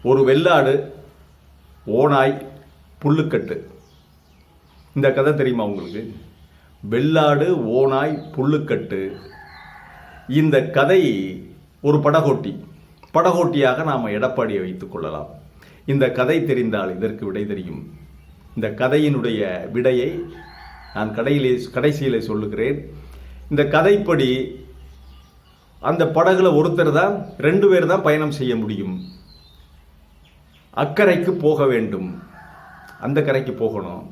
ஒரு வெள்ளாடு, ஓநாய், புல்லுக்கட்டு. இந்த கதை தெரியுமா உங்களுக்கு? வெள்ளாடு, ஓநாய், புல்லுக்கட்டு. இந்த கதை ஒரு படகோட்டியாக நாம் எடப்பாடியை வைத்துக் கொள்ளலாம். இந்த கதை தெரிந்தால் இதற்கு விடை தெரியும். இந்த கதையினுடைய விடையை நான் கடைசியிலே சொல்லுகிறேன். இந்த கதைப்படி அந்த படகுல ஒருத்தர் தான், 2 பேர் தான் பயணம் செய்ய முடியும். அக்கறைக்கு போக வேண்டும், அந்த கரைக்கு போகணும்.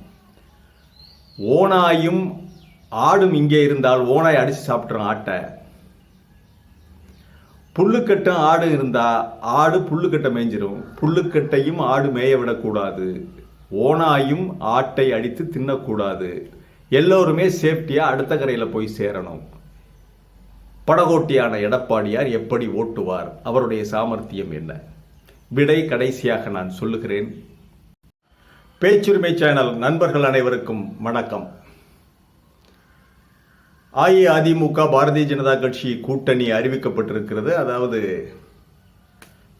ஓநாயும் ஆடும் இங்கே இருந்தால் ஓநாய் அடிச்சு சாப்பிட்றோம் ஆட்டை. புல்லுக்கட்டும் ஆடு இருந்தா ஆடு புல்லுக்கட்டை மேய்ஞ்சிரும். புல்லுக்கட்டையும் ஆடு மேய விடக்கூடாது. ஓநாயும் ஆட்டை அடித்து தின்னக்கூடாது. எல்லோருமே சேஃப்டியா அடுத்த கரையில் போய் சேரணும். படகோட்டியான எடப்பாடியார் எப்படி ஓட்டுவார்? அவருடைய சாமர்த்தியம் என்ன? விடை கடைசியாக நான் சொல்லுகிறேன். பேச்சுரிமை சேனல் நண்பர்கள் அனைவருக்கும் வணக்கம். அஇஅதிமுக பாரதிய ஜனதா கட்சி கூட்டணி அறிவிக்கப்பட்டிருக்கிறது. அதாவது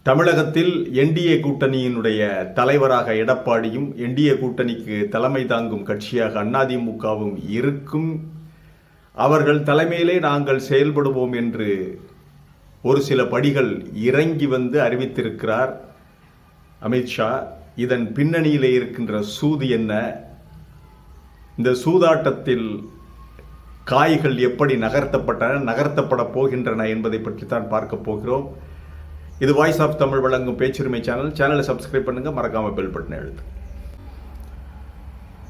தமிழகத்தில் என்டிஏ கூட்டணியினுடைய தலைவராக எடப்பாடியும், என்டிஏ கூட்டணிக்கு தலைமை தாங்கும் கட்சியாக அதிமுகவும் இருக்கும். அவர்கள் தலைமையிலே நாங்கள் செயல்படுவோம் என்று ஒரு சில படிகள் இறங்கி வந்து அறிவித்திருக்கிறார் அமித்ஷா. இதன் பின்னணியிலே இருக்கின்ற சூது என்ன? இந்த சூதாட்டத்தில் காய்கள் எப்படி நகர்த்தப்பட போகின்றன என்பதை பற்றி தான் பார்க்க போகிறோம். இது வாய்ஸ் ஆஃப் தமிழ் வழங்கும் பேச்சுரிமை சேனலை சப்ஸ்கிரைப் பண்ணுங்க, மறக்காம பெல் பட்டனை அழுத்து.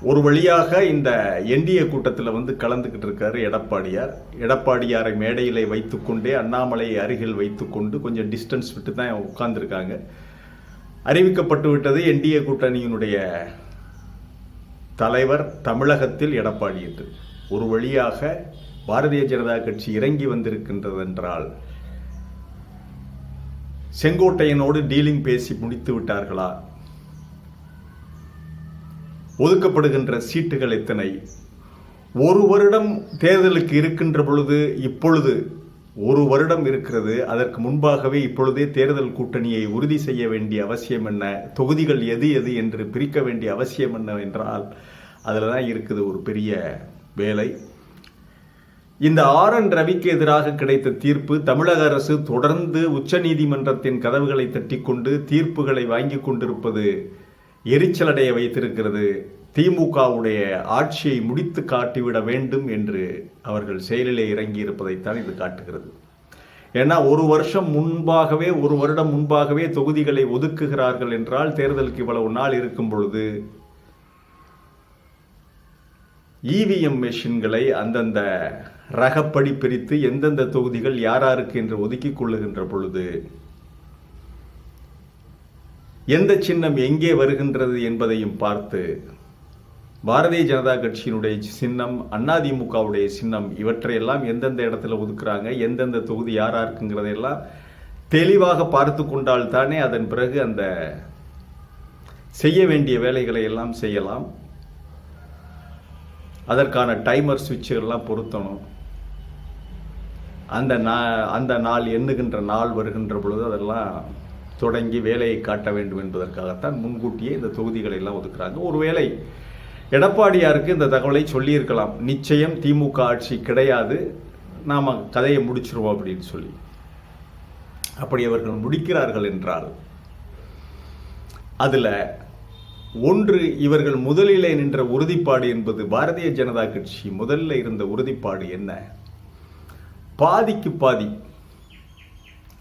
ஒரு வழியாக இந்த என்டிஏ கூட்டத்தில் வந்து கலந்துக்கிட்டு இருக்காரு எடப்பாடியாரை மேடையிலே வைத்துக்கொண்டே அண்ணாமலையை அருகில் வைத்துக்கொண்டு கொஞ்சம் டிஸ்டன்ஸ் விட்டு தான் உட்கார்ந்துருக்காங்க. அறிவிக்கப்பட்டு விட்டது என்டிஏ கூட்டணியினுடைய தலைவர் தமிழகத்தில் எடப்பாடி என்று. ஒரு வழியாக பாரதிய ஜனதா கட்சி இறங்கி வந்திருக்கின்றது என்றால் செங்கோட்டையனோடு டீலிங் பேசி முடித்து விட்டார்களா? ஒதுக்கப்படுகின்ற சீட்டுகள் எத்தனை? ஒரு வருடம் தேர்தலுக்கு இருக்கின்ற பொழுது, இப்பொழுது ஒரு வருடம் இருக்கிறது. அதற்கு முன்பாகவே இப்பொழுதே தேர்தல் கூட்டணியை உறுதி செய்ய வேண்டிய அவசியம் என்ன? தொகுதிகள் எது எது என்று பிரிக்க வேண்டிய அவசியம் என்ன என்றால் அதில் தான் இருக்குது ஒரு பெரிய வேலை. இந்த RN ரவிக்கு எதிராக கிடைத்த தீர்ப்பு, தமிழக அரசு தொடர்ந்து உச்சநீதிமன்றத்தின் கதவுகளை தட்டிக்கொண்டு தீர்ப்புகளை வாங்கி கொண்டிருப்பது எரிச்சலடைய வைத்திருக்கிறது. திமுகவுடைய ஆட்சியை முடித்து காட்டிவிட வேண்டும் என்று அவர்கள் செயலிலே இறங்கி இருப்பதைத்தான் இது காட்டுகிறது. ஏன்னா ஒரு வருடம் முன்பாகவே தொகுதிகளை ஒதுக்குகிறார்கள் என்றால் தேர்தலுக்கு இவ்வளவு நாள் இருக்கும் பொழுது EVM மெஷின்களை அந்தந்த ரகப்படி பிரித்து எந்தெந்த தொகுதிகள் யாருக்கு என்று ஒதுக்கிக் கொள்ளுகின்ற பொழுது எந்த சின்னம் எங்கே வருகின்றது என்பதையும் பார்த்து பாரதிய ஜனதா கட்சியினுடைய சின்னம், அதிமுகவுடைய சின்னம், இவற்றையெல்லாம் எந்தெந்த இடத்துல ஒதுக்குறாங்க, எந்தெந்த தொகுதி யாருக்குங்கிறதையெல்லாம் தெளிவாக பார்த்து கொண்டால் தானே அதன் பிறகு அந்த செய்ய வேண்டிய வேலைகளை எல்லாம் செய்யலாம். அதற்கான டைமர் சுவிட்சுகள்லாம் பொருத்தணும். அந்த நாள் எண்ணுகின்ற நாள் வருகின்ற பொழுது அதெல்லாம் தொடங்கி வேலையை காட்ட வேண்டும் என்பதற்காகத்தான் முன்கூட்டியே இந்த தொகுதிகளை எல்லாம் ஒதுக்குறாங்க. ஒருவேளை எடப்பாடியாருக்கு இந்த தகவலை சொல்லியிருக்கலாம், நிச்சயம் திமுக ஆட்சி கிடையாது, நாம் கதையை முடிச்சிருவோம் அப்படின்னு சொல்லி. அப்படி அவர்கள் முடிக்கிறார்கள் என்றால் அதில் ஒன்று, இவர்கள் முதலிலே நின்ற உறுதிப்பாடு என்பது பாரதிய ஜனதா கட்சி முதல்ல இருந்த உறுதிப்பாடு என்ன? பாதிக்கு பாதி,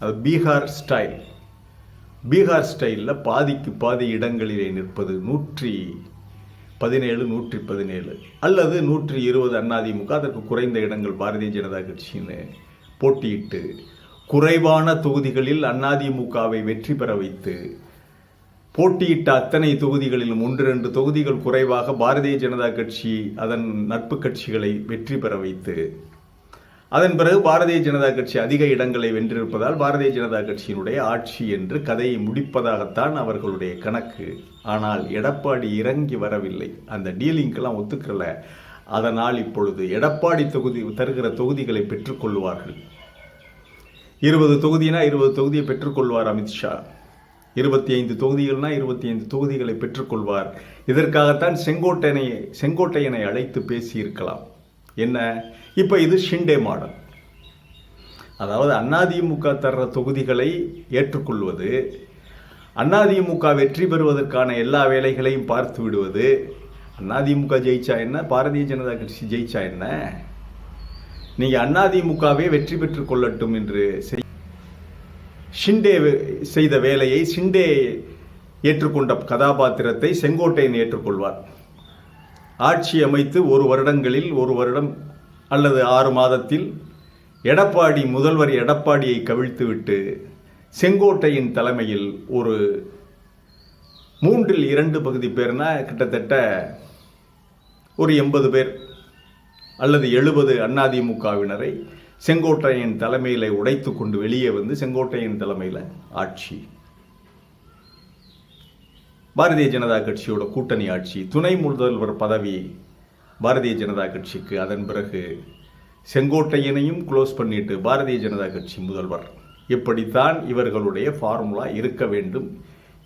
அது பீகார் ஸ்டைலில் பாதிக்கு பாதி இடங்களிலே நிற்பது 117, 117 அல்லது 120 அதிமுக, அதற்கு குறைந்த இடங்கள் பாரதிய ஜனதா கட்சின்னு போட்டியிட்டு குறைவான தொகுதிகளில் அதிமுகவை வெற்றி பெற வைத்து, போட்டியிட்ட அத்தனை தொகுதிகளிலும் 1-2 தொகுதிகள் குறைவாக பாரதிய ஜனதா கட்சி அதன் நட்பு கட்சிகளை வெற்றி பெற வைத்து, அதன் பிறகு பாரதிய ஜனதா கட்சி அதிக இடங்களை வென்றிருப்பதால் பாரதிய ஜனதா கட்சியினுடைய ஆட்சி என்று கதையை முடிப்பதாகத்தான் அவர்களுடைய கணக்கு. ஆனால் எடப்பாடி இறங்கி வரவில்லை, அந்த டீலிங்கெல்லாம் ஒத்துக்கல. அதனால் இப்பொழுது எடப்பாடி தருகிற தொகுதிகளை பெற்றுக்கொள்வார்கள். 20 தொகுதினா 20 தொகுதியை பெற்றுக்கொள்வார் அமித்ஷா. 25 தொகுதிகள்னா 25 தொகுதிகளை பெற்றுக்கொள்வார். இதற்காகத்தான் செங்கோட்டையனை அழைத்து பேசியிருக்கலாம். என்ன, இப்போ இது ஷிண்டே மாடல். அதாவது அதிமுக தர்ற தொகுதிகளை ஏற்றுக்கொள்வது, அதிமுக வெற்றி பெறுவதற்கான எல்லா வேலைகளையும் பார்த்து விடுவது. அதிமுக ஜெயிச்சா என்ன, பாரதிய ஜனதா கட்சி ஜெயிச்சா என்ன, நீங்கள் அதிமுகவே வெற்றி பெற்றுக் கொள்ளட்டும் என்று ஷிண்டே செய்த வேலையை, ஷிண்டே ஏற்றுக்கொண்ட கதாபாத்திரத்தை செங்கோட்டையன் ஏற்றுக்கொள்வார். ஆட்சி அமைத்து 1 வருடங்களில் 1 வருடம் அல்லது 6 மாதத்தில் முதல்வர் எடப்பாடியை கவிழ்த்துவிட்டு செங்கோட்டையின் தலைமையில் ஒரு 3இல் 2 பகுதி பேர்னா கிட்டத்தட்ட ஒரு 80 பேர் அல்லது 70 அதிமுகவினரை செங்கோட்டையன் தலைமையில் உடைத்து கொண்டு வெளியே வந்து செங்கோட்டையன் தலைமையில் ஆட்சி, பாரதிய ஜனதா கட்சியோட கூட்டணி ஆட்சி, துணை முதல்வர் பதவி பாரதிய ஜனதா கட்சிக்கு. அதன் பிறகு செங்கோட்டையனையும் க்ளோஸ் பண்ணிட்டு பாரதிய ஜனதா கட்சி முதல்வர். இப்படித்தான் இவர்களுடைய ஃபார்முலா இருக்க வேண்டும்,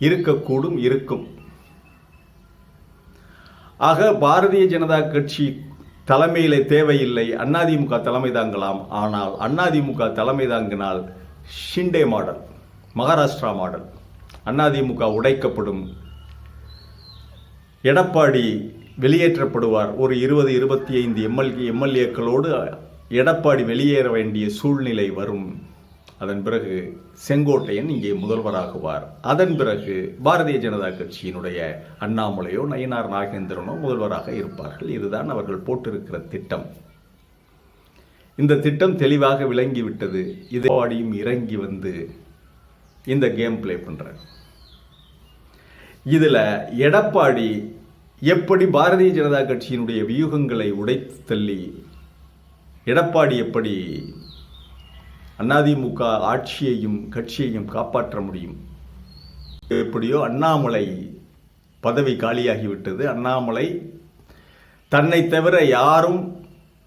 இருக்கக்கூடும், இருக்கும். ஆக பாரதிய ஜனதா கட்சி தலைமையிலே தேவையில்லை, அதிமுக தலைமை தாங்கலாம். ஆனால் அதிமுக தலைமை தாங்கினால் ஷிண்டே மாடல், மகாராஷ்டிரா மாடல், அதிமுக உடைக்கப்படும், எடப்பாடி வெளியேற்றப்படுவார். ஒரு 20-25 எம்எல்ஏக்களோடு எடப்பாடி வெளியேற வேண்டிய சூழ்நிலை வரும். அதன் பிறகு செங்கோட்டையன் இங்கே முதல்வராகுவார். அதன் பிறகு பாரதிய ஜனதா கட்சியினுடைய அண்ணாமலையோ நயினார் நாகேந்திரனோ முதல்வராக இருப்பார்கள். இதுதான் அவர்கள் போட்டிருக்கிற திட்டம். இந்த திட்டம் தெளிவாக விளங்கிவிட்டது. எடப்பாடியும் இறங்கி வந்து இந்த கேம் பிளே பண்றார். இதுல எடப்பாடி எப்படி பாரதிய ஜனதா கட்சியினுடைய வியூகங்களை உடைத்து தள்ளி எடப்பாடி எப்படி அதிமுக ஆட்சியையும் கட்சியையும் காப்பாற்ற முடியும்? எப்படியோ அண்ணாமலை பதவி காலியாகிவிட்டது. அண்ணாமலை தன்னை தவிர யாரும்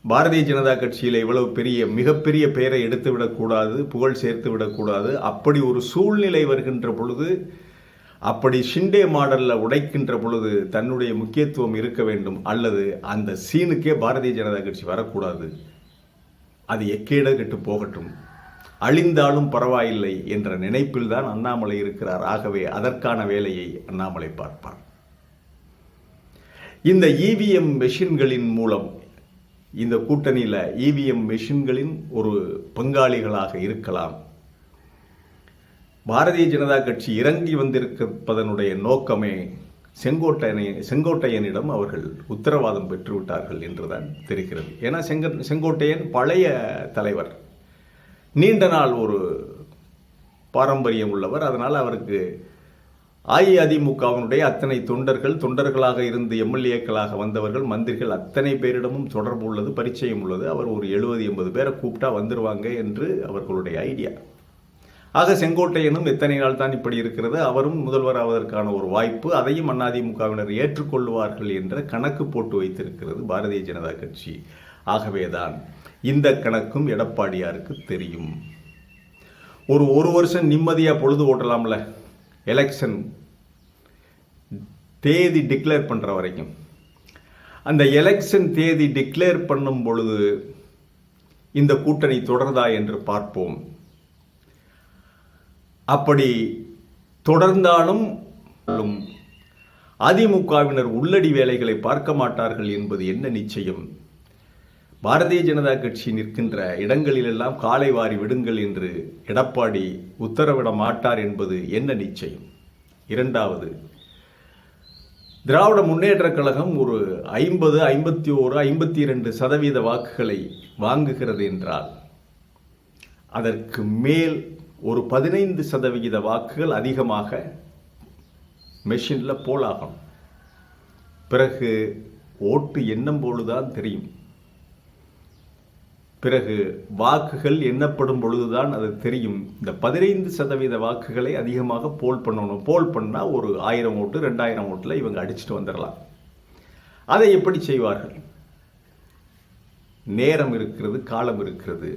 பாரதிய ஜனதா கட்சியில் இவ்வளவு மிகப்பெரிய பெயரை எடுத்து விடக்கூடாது, புகழ் சேர்த்து விடக்கூடாது. அப்படி ஒரு சூழ்நிலை வருகின்ற பொழுது, அப்படி ஷிண்டே மாடலில் உடைக்கின்ற பொழுது தன்னுடைய முக்கியத்துவம் இருக்க வேண்டும். அல்லது அந்த சீனுக்கே பாரதிய ஜனதா கட்சி வரக்கூடாது, அது எக்கேட கெட்டு போகட்டும், அழிந்தாலும் பரவாயில்லை என்ற நினைப்பில் தான் அண்ணாமலை இருக்கிறார். ஆகவே அதற்கான வேலையை அண்ணாமலை பார்ப்பார். இந்த இவிஎம் மெஷின்களின் மூலம், இந்த கூட்டணியில் இவிஎம் மெஷின்களின் ஒரு பங்காளிகளாக இருக்கலாம். பாரதிய ஜனதா கட்சி இறங்கி வந்திருப்பதனுடைய நோக்கமே செங்கோட்டையனிடம் அவர்கள் உத்தரவாதம் பெற்றுவிட்டார்கள் என்றுதான் தெரிகிறது. ஏன்னா செங்கோட்டையன் பழைய தலைவர், நீண்ட நாள் ஒரு பாரம்பரியம் உள்ளவர். அதனால் அவருக்கு அஇஅதிமுகவினுடைய அத்தனை தொண்டர்களாக இருந்து எம்எல்ஏக்களாக வந்தவர்கள், மந்திரிகள் அத்தனை பேரிடமும் தொடர்பு உள்ளது, பரிச்சயம் உள்ளது. அவர் ஒரு 70-80 பேரை கூப்பிட்டா வந்துருவாங்க என்று அவர்களுடைய ஐடியா. ஆக செங்கோட்டையனும் எத்தனை நாள் தான் இப்படி இருக்கிறது, அவரும் முதல்வராவதற்கான ஒரு வாய்ப்பு, அதையும் அதிமுகவினர் ஏற்றுக்கொள்வார்கள் என்ற கணக்கு போட்டு வைத்திருக்கிறது பாரதிய ஜனதா கட்சி. ஆகவேதான் இந்த கணக்கும் எடப்பாடியாருக்கு தெரியும். ஒரு வருஷம் நிம்மதியா பொழுது ஓட்டலாம்ல, எலெக்ஷன் தேதி டிக்ளேர் பண்ற வரைக்கும். அந்த எலெக்ஷன் தேதி டிக்ளேர் பண்ணும் பொழுது இந்த கூட்டணி தொடர்தா என்று பார்ப்போம். அப்படி தொடர்ந்தாலும் அதிமுகவினர் உள்ளடி வேலைகளை பார்க்க மாட்டார்கள் என்பது என்ன நிச்சயம்? பாரதிய ஜனதா கட்சி நிற்கின்ற இடங்களிலெல்லாம் காலை வாரி விடுங்கள் என்று எடப்பாடி உத்தரவிட மாட்டார் என்பது என்ன நிச்சயம்? இரண்டாவது, திராவிட முன்னேற்றக் கழகம் ஒரு 50, 51, 52% வாக்குகளை வாங்குகிறது என்றால் அதற்கு மேல் ஒரு 15% வாக்குகள் அதிகமாக மெஷின்ல போலாகும். பிறகு ஓட்டு எண்ணும் பொழுதுதான் தெரியும். பிறகு வாக்குகள் எண்ணப்படும் பொழுதுதான் அது தெரியும். இந்த 15% வாக்குகளை அதிகமாக போல் பண்ணணும். போல் பண்ணா ஒரு 1000 ஓட்டு 2000 ஓட்டுல இவங்க அடிச்சுட்டு வந்துடலாம். அதை எப்படி செய்வார்கள்? நேரம் இருக்கிறது, காலம் இருக்கிறது.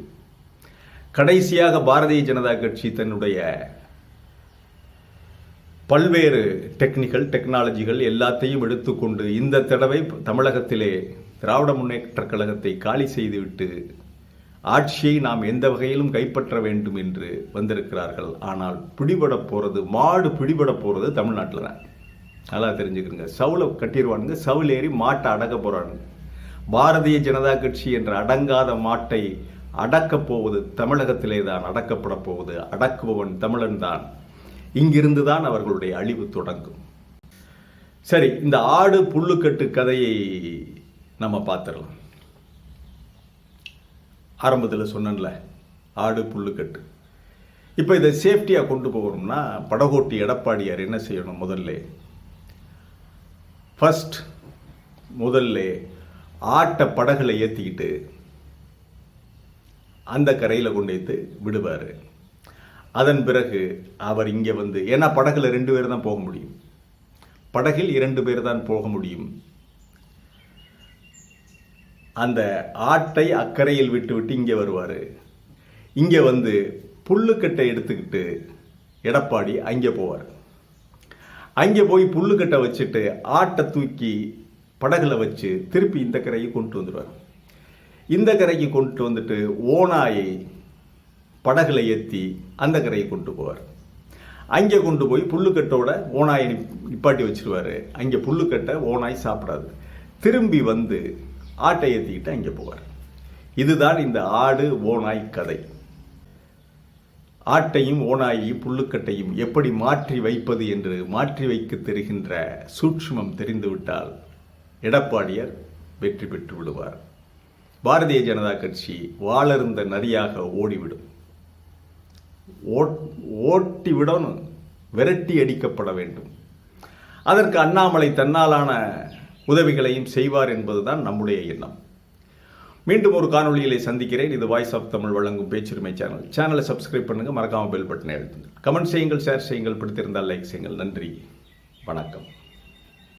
கடைசியாக பாரதிய ஜனதா கட்சி தன்னுடைய பல்வேறு டெக்னாலஜிகள் எல்லாத்தையும் எடுத்துக்கொண்டு இந்த தடவை தமிழகத்திலே திராவிட முன்னேற்றக் கழகத்தை காலி செய்துவிட்டு ஆட்சியை நாம் எந்த வகையிலும் கைப்பற்ற வேண்டும் என்று வந்திருக்கிறார்கள். ஆனால் மாடு பிடிபட போகிறது தமிழ்நாட்டில் தான். நல்லா தெரிஞ்சுக்கிறங்க. சவுளை கட்டிடுவானுங்க, சவுல் ஏறி மாட்டை அடக்க போறானுங்க. பாரதிய ஜனதா கட்சி என்ற அடங்காத மாட்டை அடக்கப் போவது தமிழகத்திலே தான் அடக்கப்பட போவது. அடக்குபவன் தமிழன் தான். இங்கிருந்து தான் அவர்களுடைய அழிவு தொடங்கும். சரி, இந்த ஆடு புல்லுக்கட்டு கதையை நம்ம பார்த்துடலாம். ஆரம்பத்தில் சொன்னேன்ல, ஆடு புல்லுக்கட்டு. இப்போ இதை சேஃப்டியாக கொண்டு போகணும்னா படகோட்டி எடப்பாடியார் என்ன செய்யணும்? முதல்ல ஆட்டை படகுல ஏற்றிக்கிட்டு அந்த கரையில் கொண்டு வைத்து விடுவார். அதன் பிறகு அவர் இங்கே வந்து, ஏன்னா படகுல 2 பேர் தான் போக முடியும், படகில் 2 பேர் தான் போக முடியும். அந்த ஆட்டை அக்கறையில் விட்டு இங்கே வருவார். இங்கே வந்து புல்லுக்கட்டை எடுத்துக்கிட்டு எடப்பாடி அங்கே போவார். அங்கே போய் புல்லுக்கட்டை வச்சுட்டு ஆட்டை தூக்கி படகுல வச்சு திருப்பி இந்த கரையை கொண்டு வந்துடுவார். இந்த கரைக்கு கொண்டு வந்துட்டு ஓநாயை படகுல ஏற்றி அந்த கரையை கொண்டு போவார். அங்கே கொண்டு போய் புல்லுக்கட்டோட ஓநாயை நிப்பாட்டி வச்சிருவார். அங்கே புல்லுக்கட்டை ஓநாய் சாப்பிடாது. திரும்பி வந்து ஆட்டை ஏற்றிக்கிட்டு அங்கே போவார். இதுதான் இந்த ஆடு ஓநாய் கதை. ஆட்டையும் ஓநாயையும் புல்லுக்கட்டையும் எப்படி மாற்றி வைப்பது என்று மாற்றி வைக்க தெரிகின்ற சூட்சுமம் தெரிந்துவிட்டால் எடப்பாடியார் வெற்றி பெற்று விடுவார். பாரதிய ஜனதா கட்சி வாளர்ந்த நரியாக ஓடிவிடும். ஓட்டிவிடணும், விரட்டி அடிக்கப்பட வேண்டும். அதற்கு அண்ணாமலை தன்னாலான உதவிகளையும் செய்வார் என்பதுதான் நம்முடைய எண்ணம். மீண்டும் ஒரு காணொளியிலே சந்திக்கிறேன். இது வாய்ஸ் ஆஃப் தமிழ் வழங்கும் பேச்சுரிமை சேனலை சப்ஸ்கிரைப் பண்ணுங்க, மறக்காம பெல் பட்டனை அழுத்துங்க. கமெண்ட் செய்யுங்கள், ஷேர் செய்யுங்கள், பிடித்திருந்தால் லைக் செய்யுங்கள். நன்றி, வணக்கம்.